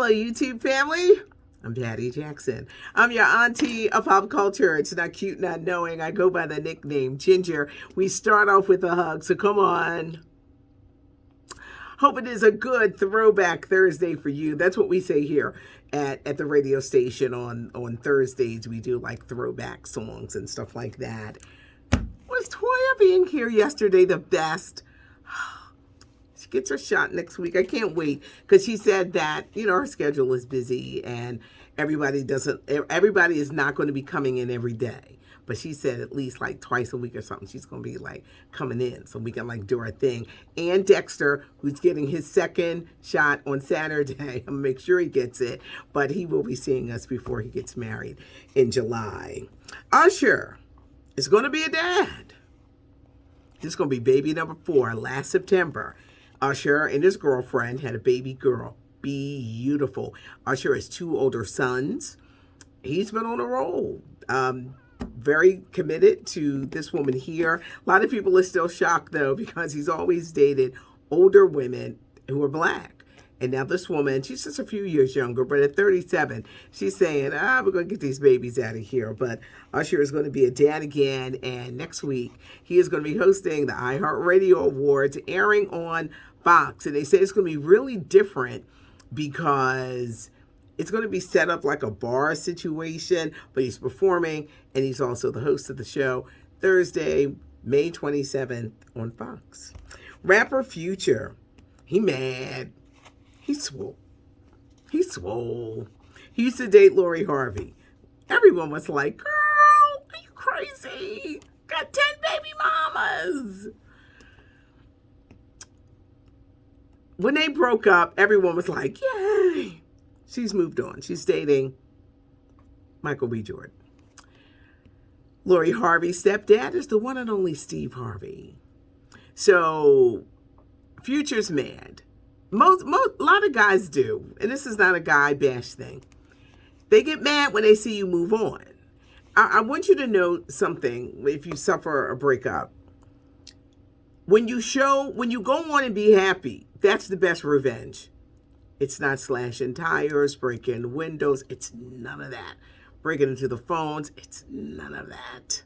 Hello, YouTube family. I'm Patty Jackson. I'm your auntie of pop culture. It's not cute, not knowing. I go by the nickname Ginger. We start off with a hug, so come on. Hope it is a good throwback Thursday for you. That's what we say here at the radio station on Thursdays. We do like throwback songs and stuff like that. Was Toya being here yesterday the best? She gets her shot next week. I can't wait because she said that, her schedule is busy and everybody is not going to be coming in every day. But she said at least like twice a week or something, she's going to be like coming in so we can like do our thing. And Dexter, who's getting his second shot on Saturday, I'm going to make sure he gets it, but he will be seeing us before he gets married in July. Usher is going to be a dad. This is going to be baby number 4 last September. Usher and his girlfriend had a baby girl. Beautiful. Usher has 2 older sons. He's been on a roll. Very committed to this woman here. A lot of people are still shocked, though, because he's always dated older women who are black. And now this woman, she's just a few years younger, but at 37, she's saying, we're going to get these babies out of here. But Usher is going to be a dad again, and next week, he is going to be hosting the iHeartRadio Awards, airing on Fox. And they say it's going to be really different because it's going to be set up like a bar situation, but he's performing, and he's also the host of the show Thursday, May 27th on Fox. Rapper Future, he mad. He swole. He used to date Lori Harvey. Everyone was like, girl, are you crazy? Got 10 baby mamas. When they broke up, everyone was like, yay. She's moved on. She's dating Michael B. Jordan. Lori Harvey's stepdad is the one and only Steve Harvey. So, Future's mad. A lot of guys do, and this is not a guy bash thing. They get mad when they see you move on. I want you to know something if you suffer a breakup. When you go on and be happy, that's the best revenge. It's not slashing tires, breaking windows. It's none of that. Breaking into the phones. It's none of that.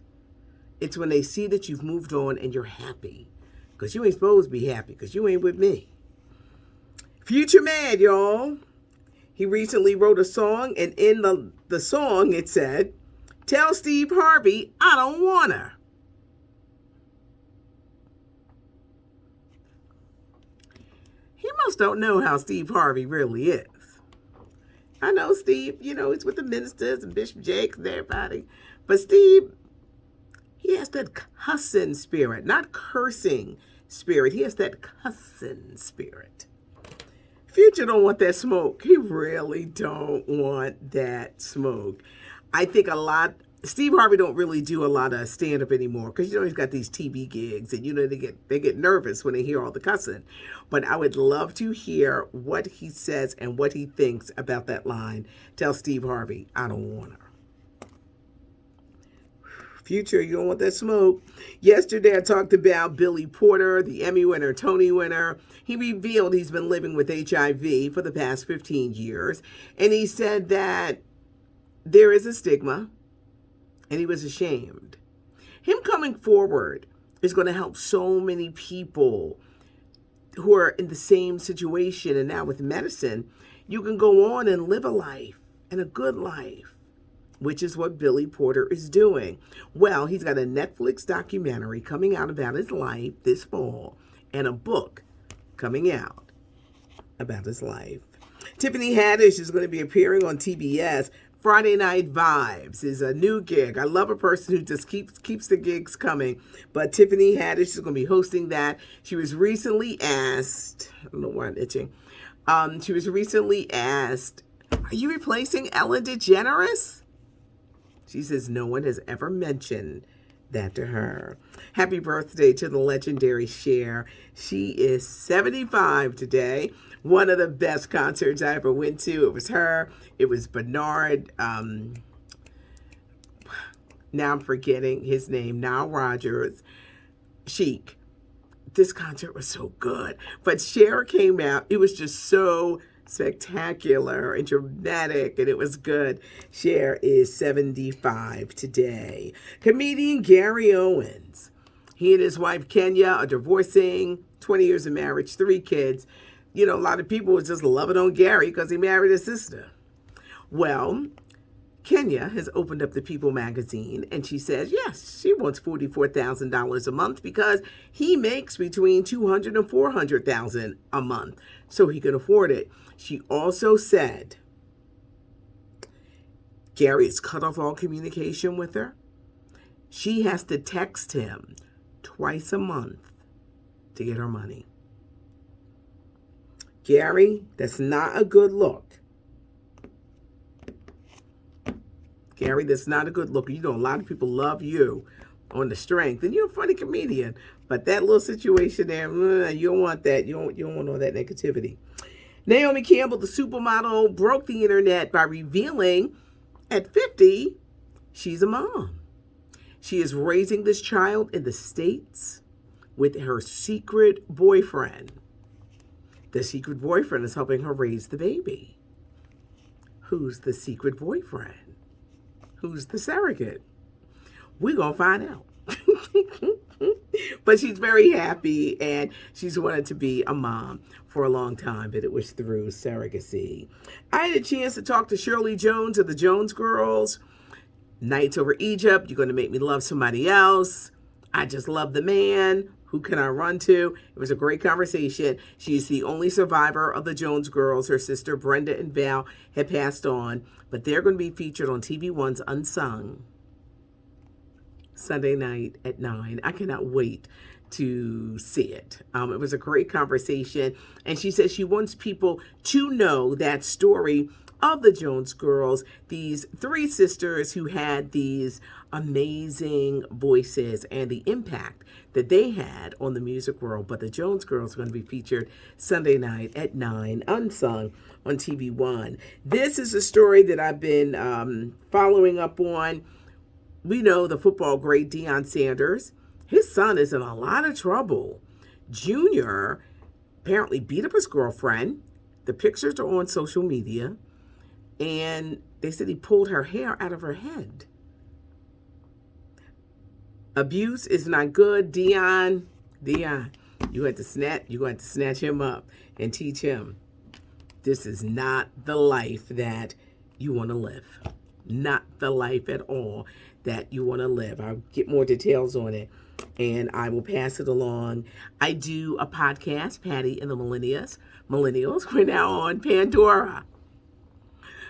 It's when they see that you've moved on and you're happy. Because you ain't supposed to be happy because you ain't with me. Future mad, y'all. He recently wrote a song, and in the song it said, tell Steve Harvey I don't want her. He must don't know how Steve Harvey really is. I know Steve, he's with the ministers and Bishop Jakes and everybody. But Steve, he has that cussing spirit, not cursing spirit. He has that cussing spirit. Future don't want that smoke. He really don't want that smoke. I think Steve Harvey don't really do a lot of stand-up anymore because, he's got these TV gigs and, they get nervous when they hear all the cussing. But I would love to hear what he says and what he thinks about that line. Tell Steve Harvey, I don't want her. Future, you don't want that smoke. Yesterday, I talked about Billy Porter, the Emmy winner, Tony winner. He revealed he's been living with HIV for the past 15 years. And he said that there is a stigma, and he was ashamed. Him coming forward is going to help so many people who are in the same situation. And now with medicine, you can go on and live a life, and a good life, which is what Billy Porter is doing. Well, he's got a Netflix documentary coming out about his life this fall, and a book coming out about his life. Tiffany Haddish is going to be appearing on TBS. Friday Night Vibes is a new gig. I love a person who just keeps the gigs coming. But Tiffany Haddish is going to be hosting that. She was recently asked, I don't know why I'm itching. She was recently asked, are you replacing Ellen DeGeneres? She says no one has ever mentioned that to her. Happy birthday to the legendary Cher. She is 75 today. One of the best concerts I ever went to. It was her. It was Bernard. Now I'm forgetting his name. Nile Rodgers. Chic. This concert was so good. But Cher came out. It was just so spectacular and dramatic, and it was good. Cher is 75 today. Comedian Gary Owens. He and his wife Kenya are divorcing, 20 years of marriage, 3 kids. You know, a lot of people were just loving on Gary because he married his sister. Well, Kenya has opened up the People magazine, and she says, yes, she wants $44,000 a month because he makes between $200,000 and $400,000 a month, so he can afford it. She also said Gary has cut off all communication with her. She has to text him twice a month to get her money. Gary, that's not a good look. Gary, that's not a good look. You know, a lot of people love you on the strength, and you're a funny comedian. But that little situation there, you don't want that. You don't want all that negativity. Naomi Campbell, the supermodel, broke the internet by revealing at 50, she's a mom. She is raising this child in the States with her secret boyfriend. The secret boyfriend is helping her raise the baby. Who's the secret boyfriend? Who's the surrogate? We're going to find out. But she's very happy, and she's wanted to be a mom for a long time, but it was through surrogacy. I had a chance to talk to Shirley Jones of the Jones Girls. Nights Over Egypt, You're Going to Make Me Love Somebody Else. I Just Love the Man. Who Can I Run To? It was a great conversation. She's the only survivor of the Jones Girls. Her sister Brenda and Val had passed on, but they're going to be featured on TV One's Unsung Sunday night at 9. I cannot wait to see it. It was a great conversation, and she says she wants people to know that story of the Jones Girls, these 3 sisters who had these amazing voices and the impact that they had on the music world. But the Jones Girls are going to be featured Sunday night at 9, Unsung on TV One. This is a story that I've been following up on. We know the football great Deion Sanders. His son is in a lot of trouble. Junior apparently beat up his girlfriend. The pictures are on social media. And they said he pulled her hair out of her head. Abuse is not good. Deion, you had to snatch him up and teach him this is not the life that you want to live. Not the life at all that you want to live. I'll get more details on it, and I will pass it along. I do a podcast, Patty and the Millennials. We're now on Pandora.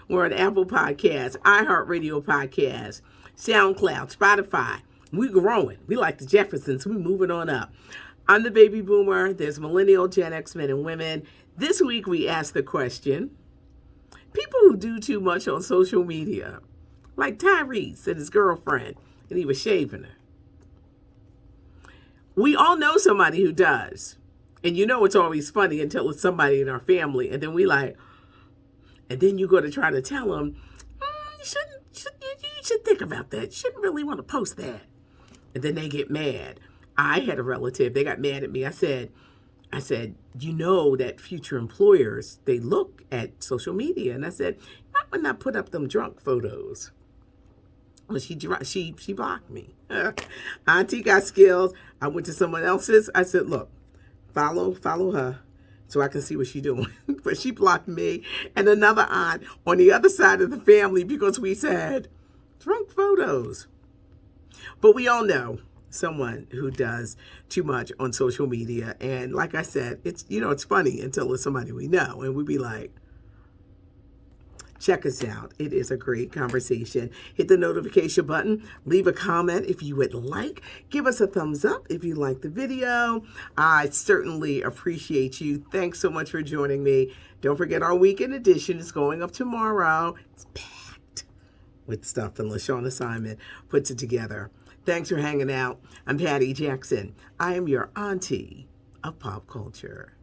We're on Apple Podcasts, iHeartRadio Podcasts, SoundCloud, Spotify. We're growing. We like the Jeffersons. We're moving on up. I'm the baby boomer. There's millennial, Gen X men and women. This week we asked the question, people who do too much on social media, like Tyrese and his girlfriend, and he was shaving her. We all know somebody who does. And you know it's always funny until it's somebody in our family. And then and then you go to try to tell them, you should think about that. You shouldn't really want to post that. And then they get mad. I had a relative, they got mad at me. I said, you know that future employers, they look at social media. And I said, I would not put up them drunk photos. Well, she blocked me. Auntie got skills. I went to someone else's. I said, look, follow her, so I can see what she's doing. But she blocked me and another aunt on the other side of the family because we said drunk photos. But we all know someone who does too much on social media. And like I said, it's funny until it's somebody we know. And we'd be like, check us out. It is a great conversation. Hit the notification button. Leave a comment if you would like. Give us a thumbs up if you like the video. I certainly appreciate you. Thanks so much for joining me. Don't forget our weekend edition is going up tomorrow. It's packed with stuff, and LaShawn Simon puts it together. Thanks for hanging out. I'm Patty Jackson. I am your auntie of pop culture.